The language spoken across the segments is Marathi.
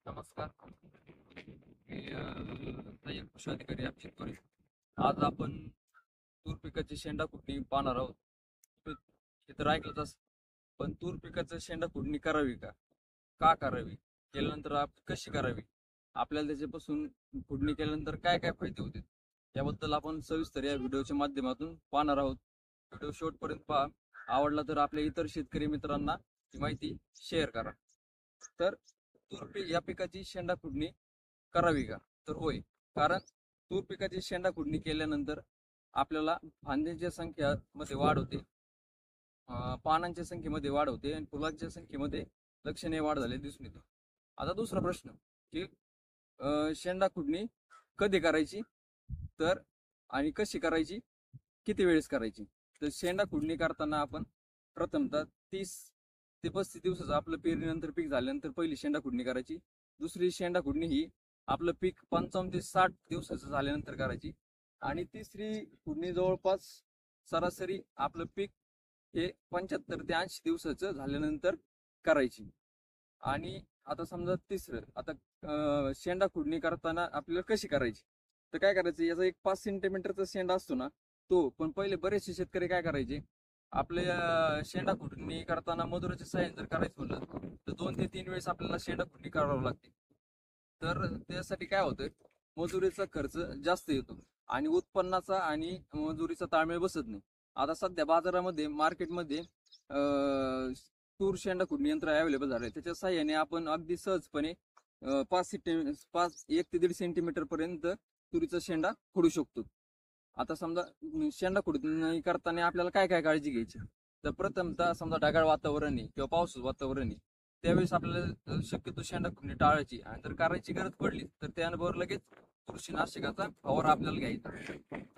नमस्कार. मी सय्यद कृषी अधिकारी अभिजित गोरे. आज आपण तूर पिकाची शेंडा खुडणी पाहणार आहोत. तुम्ही हे तर ऐकलंच असेल, पण तूर पिकाचं शेंडा खुडणी करावी का? का करावी? केल्यानंतर कशी करावी? आपल्याला त्याच्यापासून खुडणी केल्यानंतर काय काय फायदे होतील? याबद्दल आपण सविस्तर या व्हिडिओच्या माध्यमातून पाहणार आहोत. व्हिडिओ शेवटपर्यंत पहा. आवडला तर आपल्या इतर शेतकरी मित्रांना ही माहिती शेअर करा. तर तूर पीक या पिकाची शेंडा खुडणी करावी का? तर होय. कारण तूर पिकाची शेंडा खुडणी केल्यानंतर आपल्याला फांद्यांच्या संख्येमध्ये वाढ होते, पानांच्या संख्येमध्ये वाढ होते आणि फुलांच्या संख्येमध्ये लक्षणीय वाढ झाली दिसून येते. आता दुसरा प्रश्न की शेंडा खुडणी कधी करायची, तर आणि कशी करायची, किती वेळेस करायची? तर शेंडा खुडणी करताना आपण प्रथमतः 30 ते 35 दिवसाचं आपलं पेरणीनंतर पीक झाल्यानंतर पहिली शेंडा खुडणी करायची. दुसरी शेंडा खुडणी ही आपलं पीक 55 ते 60 दिवसाचं झाल्यानंतर करायची. आणि तिसरी खुडणी जवळपास सरासरी आपलं पीक हे 75 ते 80 दिवसाचं झाल्यानंतर करायची. आणि आता समजा तिसरं, आता शेंडा खुडणी करताना आपल्याला कशी करायची, तर काय करायचं, याचा एक 5 सेंटीमीटरचा शेंडा असतो ना, तो पण पहिले बरेचसे शेतकरी काय करायचे, आपल्या शेंडा खुडणी करताना मजुराच्या सहाय्याने जर करायचं म्हणलं तर 2 ते 3 वेळेस आपल्याला शेंडा खुडणी करावं लागते. तर त्यासाठी काय होतं, मजुरीचा खर्च जास्त येतो आणि उत्पन्नाचा आणि मजुरीचा ताळमेळ बसत नाही. आता सध्या बाजारामध्ये मार्केटमध्ये तूर शेंडा खुडणी यंत्र अवेलेबल झालं आहे. त्याच्या साहाय्याने आपण अगदी सहजपणे 1 ते 1.5 सेंटीमीटर पर्यंत तुरीचा शेंडा खुडू शकतो. आता समजा शेंडा खुडणी करताना आपल्याला काय काय काळजी घ्यायची, तर प्रथमतः समजा ढगाळ वातावरण आहे किंवा पावसाचं वातावरण आहे, त्यावेळेस आपल्याला शक्यतो शेंडा खुडणी टाळायची. आणि जर करायची गरज पडली तर त्याबरोबर लगेच बुरशीनाशकाचा फवारा आपल्याला घ्यायचा.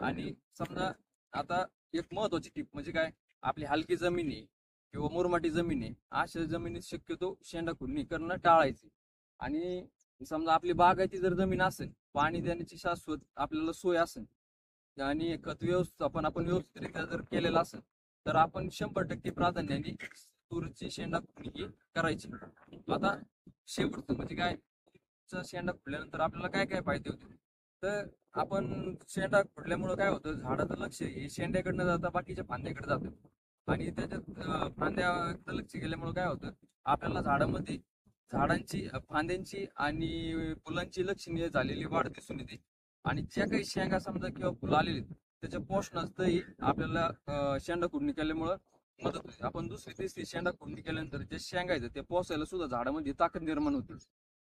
आणि समजा आता एक महत्वाची टीप म्हणजे काय, आपली हलकी जमीन आहे किंवा मुरमाटी जमीन आहे, अशा जमिनीत शक्यतो शेंडा खुडणी करणं टाळायची. आणि समजा आपली बागायती जर जमीन असेल, पाणी देण्याची शाश्वत आपल्याला सोय असेल आणि खत व्यवस्थापन आपण व्यवस्थितरित्या जर केलेलं असेल, तर आपण 100% प्राधान्याने तूरची शेंडा खुडणी ही करायची. आता शेवटचं म्हणजे काय, शेंडा खुडल्यानंतर आपल्याला काय काय फायदे होते, तर आपण शेंडा खुडल्यामुळं काय होतं, झाडाचं लक्ष हे शेंड्याकडनं जातं, बाकीच्या फांद्याकडे जातं. आणि त्याच्यात फांद्याकडे लक्ष गेल्यामुळं काय होतं, आपल्याला फांद्यांची आणि फुलांची लक्षणीय झालेली वाढ दिसून येते. आणि ज्या काही शेंगा समजा किंवा फुलं आलेली त्याच्या पोषणाचंही आपल्याला शेंडा खुडणी केल्यामुळं मदत होते. आपण दुसरी तिसरी शेंडा खुडणी केल्यानंतर जे शेंगा आहेत ते पोसायला सुद्धा झाडामध्ये ताकद निर्माण होते.